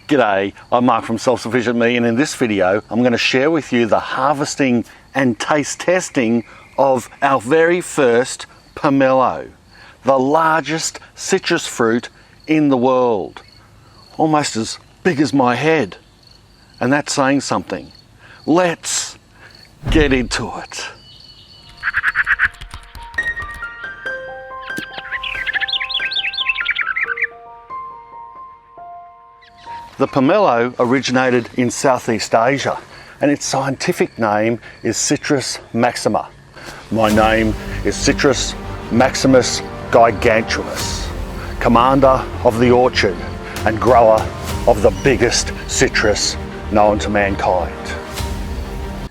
G'day, I'm Mark from Self-Sufficient Me, and in this video I'm going to share with you the harvesting and taste testing of our very first pomelo, the largest citrus fruit in the world, almost as big as my head, and that's saying something. Let's get into it. The pomelo originated in Southeast Asia, and its scientific name is Citrus maxima. My name is Citrus maximus giganteus, commander of the orchard and grower of the biggest citrus known to mankind.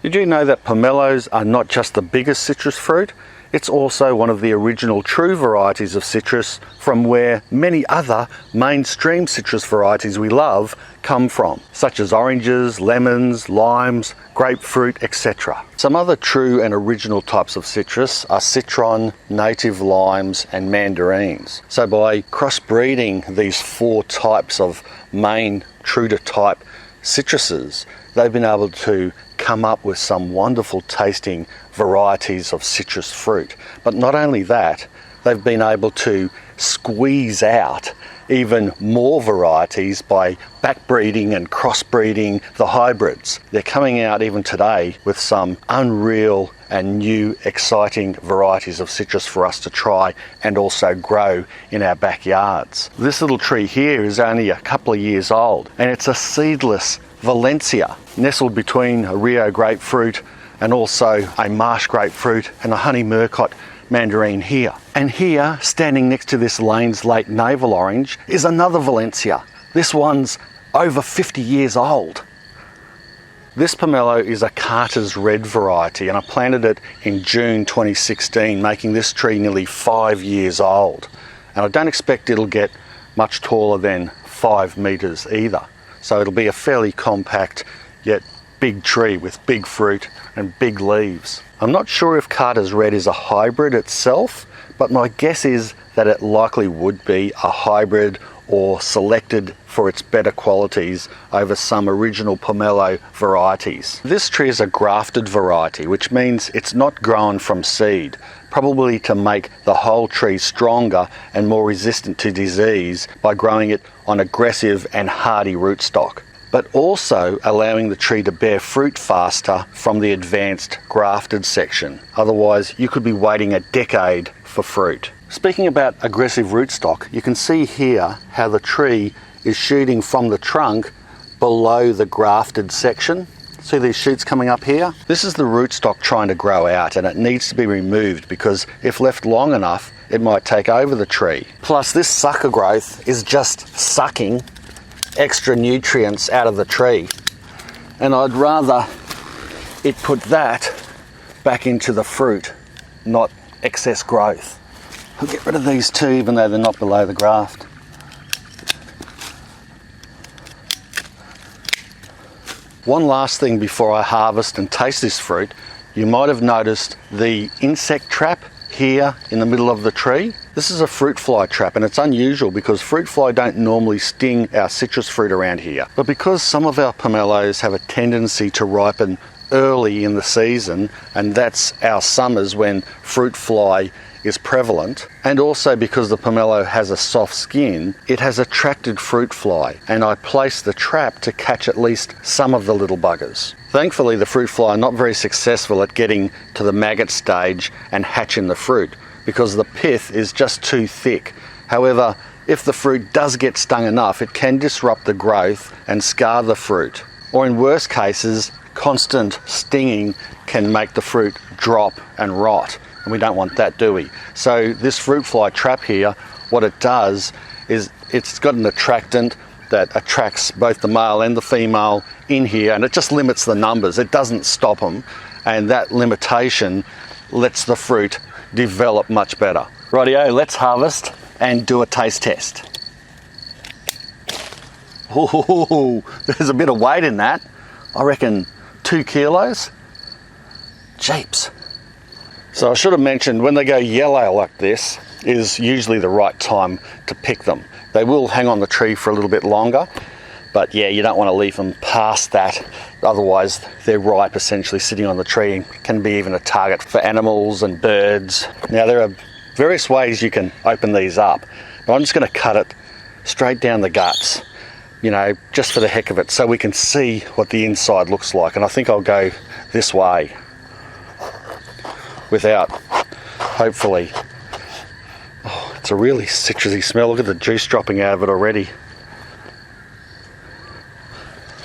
Did you know that pomelos are not just the biggest citrus fruit? It's also one of the original true varieties of citrus from where many other mainstream citrus varieties we love come from, such as oranges, lemons, limes, grapefruit, etc. Some other true and original types of citrus are citron, native limes and mandarins. So by crossbreeding these four types of main true to type citruses, they've been able to come up with some wonderful tasting varieties of citrus fruit. But not only that, they've been able to squeeze out even more varieties by backbreeding and crossbreeding the hybrids. They're coming out even today with some unreal and new exciting varieties of citrus for us to try and also grow in our backyards. This little tree here is only a couple of years old, and it's a Seedless Valencia, nestled between a Rio grapefruit and also a marsh grapefruit and a honey murcot mandarin here. And here, standing next to this Lane's Lake Navel Orange, is another Valencia. This one's over 50 years old. This pomelo is a Carter's Red variety, and I planted it in June 2016, making this tree nearly 5 years old. And I don't expect it'll get much taller than 5 meters either. So it'll be a fairly compact yet big tree with big fruit and big leaves. I'm not sure if Carter's Red is a hybrid itself, but my guess is that it likely would be a hybrid or selected for its better qualities over some original pomelo varieties. This tree is a grafted variety, which means it's not grown from seed, probably to make the whole tree stronger and more resistant to disease by growing it on aggressive and hardy rootstock, but also allowing the tree to bear fruit faster from the advanced grafted section. Otherwise, you could be waiting a decade for fruit. Speaking about aggressive rootstock, you can see here how the tree is shooting from the trunk below the grafted section. See these shoots coming up here? This is the rootstock trying to grow out, and it needs to be removed because if left long enough, it might take over the tree. Plus, this sucker growth is just sucking extra nutrients out of the tree, and I'd rather it put that back into the fruit, not excess growth. I'll get rid of these two even though they're not below the graft. One last thing before I harvest and taste this fruit, you might have noticed the insect trap here in the middle of the tree. This is a fruit fly trap, and it's unusual because fruit fly don't normally sting our citrus fruit around here. But because some of our pomelos have a tendency to ripen early in the season, and that's our summers when fruit fly is prevalent, and also because the pomelo has a soft skin, it has attracted fruit fly, and I placed the trap to catch at least some of the little buggers. Thankfully, the fruit fly are not very successful at getting to the maggot stage and hatching the fruit because the pith is just too thick. However, if the fruit does get stung enough, it can disrupt the growth and scar the fruit. Or in worse cases, constant stinging can make the fruit drop and rot. And we don't want that, do we? So this fruit fly trap here, what it does is it's got an attractant that attracts both the male and the female in here, and it just limits the numbers. It doesn't stop them, and that limitation lets the fruit develop much better. Rightio, let's harvest and do a taste test. Oh, there's a bit of weight in that. I reckon 2 kilos. Jeeps. So I should have mentioned, when they go yellow like this is usually the right time to pick them. They will hang on the tree for a little bit longer, But yeah, you don't want to leave them past that, otherwise they're ripe, essentially sitting on the tree, and can be even a target for animals and birds. Now there are various ways you can open these up, but I'm just going to cut it straight down the guts, you know, just for the heck of it, so we can see what the inside looks like. And I think I'll go this way without, hopefully. Oh, it's a really citrusy smell. Look at the juice dropping out of it already.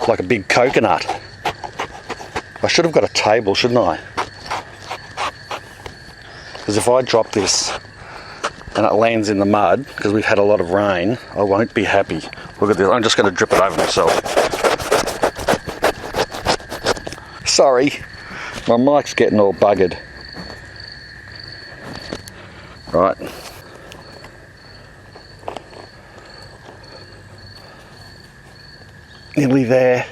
Like a big coconut. I should have got a table, shouldn't I? Because if I drop this and it lands in the mud, because we've had a lot of rain, I won't be happy. Look at this, I'm just going to drip it over myself. Sorry, my mic's getting all buggered. Right. Nearly there.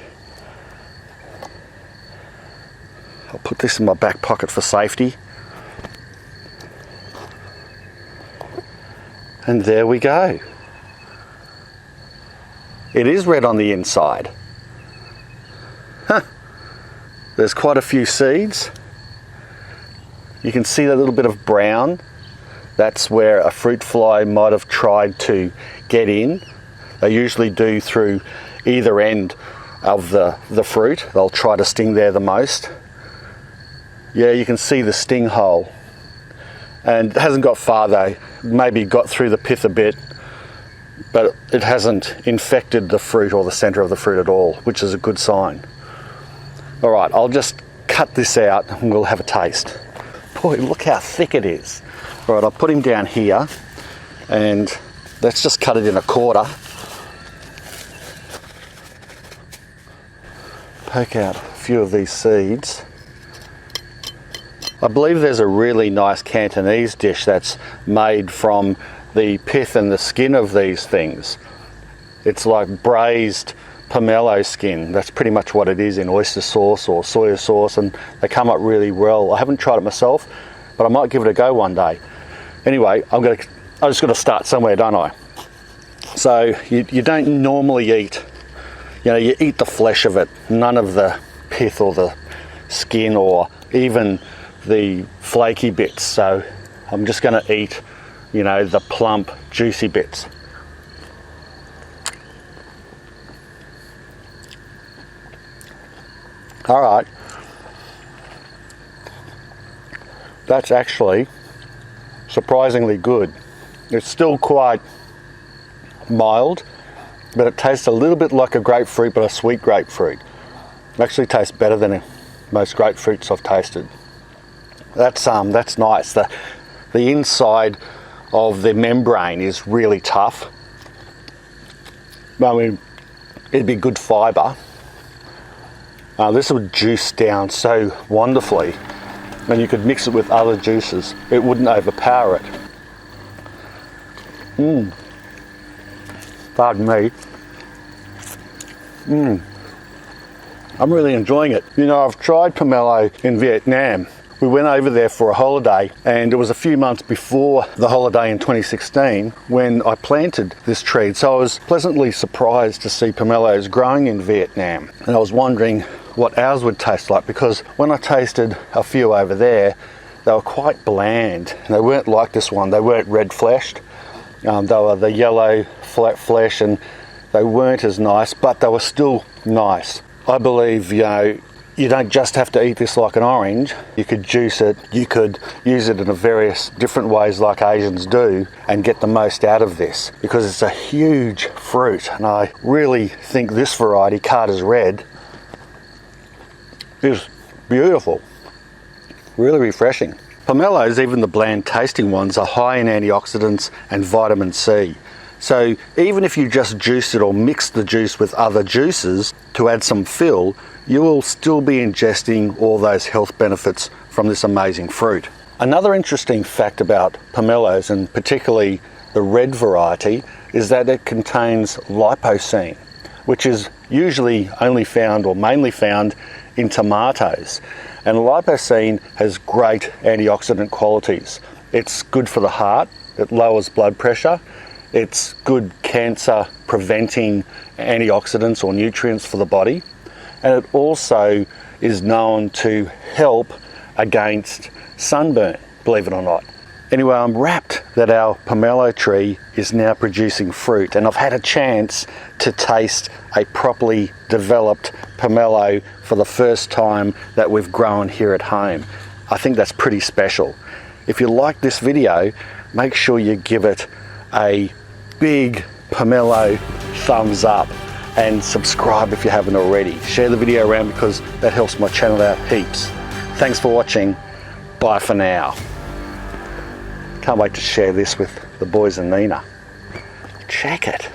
I'll put this in my back pocket for safety. And there we go. It is red on the inside. Huh. There's quite a few seeds. You can see that little bit of brown. That's where a fruit fly might have tried to get in. They usually do through either end of the fruit. They'll try to sting there the most. Yeah, you can see the sting hole. And it hasn't got far though. Maybe got through the pith a bit, but it hasn't infected the fruit or the centre of the fruit at all, which is a good sign. All right, I'll just cut this out and we'll have a taste. Boy, look how thick it is. All right, I'll put him down here and let's just cut it in a quarter. Poke out a few of these seeds. I believe there's a really nice Cantonese dish that's made from the pith and the skin of these things. It's like braised pomelo skin. That's pretty much what it is in oyster sauce or soya sauce, and they come up really well. I haven't tried it myself, but I might give it a go one day. Anyway, I just got to start somewhere, don't I? So you don't normally eat, you know, you eat the flesh of it, none of the pith or the skin or even the flaky bits. So I'm just going to eat, you know, the plump, juicy bits. All right. That's actually surprisingly good. It's still quite mild, but it tastes a little bit like a grapefruit, but a sweet grapefruit. It actually tastes better than most grapefruits I've tasted. That's nice. The inside of the membrane is really tough. I mean, it'd be good fibre. This would juice down so wonderfully, and you could mix it with other juices. It wouldn't overpower it. Pardon me. I'm really enjoying it. You know, I've tried pomelo in Vietnam. We went over there for a holiday, and it was a few months before the holiday in 2016 when I planted this tree. So I was pleasantly surprised to see pomelos growing in Vietnam. And I was wondering what ours would taste like, because when I tasted a few over there, they were quite bland. And they weren't like this one. They weren't red fleshed. They were the yellow flat flesh, and they weren't as nice, but they were still nice. I believe, you know, you don't just have to eat this like an orange. You could juice it, you could use it in various different ways like Asians do and get the most out of this, because it's a huge fruit. And I really think this variety, Carter's Red, is beautiful. Really refreshing. Pomelos, even the bland tasting ones, are high in antioxidants and vitamin C. So even if you just juice it or mix the juice with other juices to add some fill, you will still be ingesting all those health benefits from this amazing fruit. Another interesting fact about pomelos, and particularly the red variety, is that it contains lipocene, which is usually only found or mainly found in tomatoes. And lipocene has great antioxidant qualities. It's good for the heart, it lowers blood pressure, It's good cancer preventing antioxidants or nutrients for the body, and it also is known to help against sunburn, believe it or not. Anyway, I'm rapt that our pomelo tree is now producing fruit, and I've had a chance to taste a properly developed pomelo for the first time that we've grown here at home. I think that's pretty special. If you like this video, make sure you give it a big pomelo thumbs up and subscribe if you haven't already. Share the video around because that helps my channel out heaps. Thanks for watching. Bye for now. Can't wait to share this with the boys and Nina. Check it.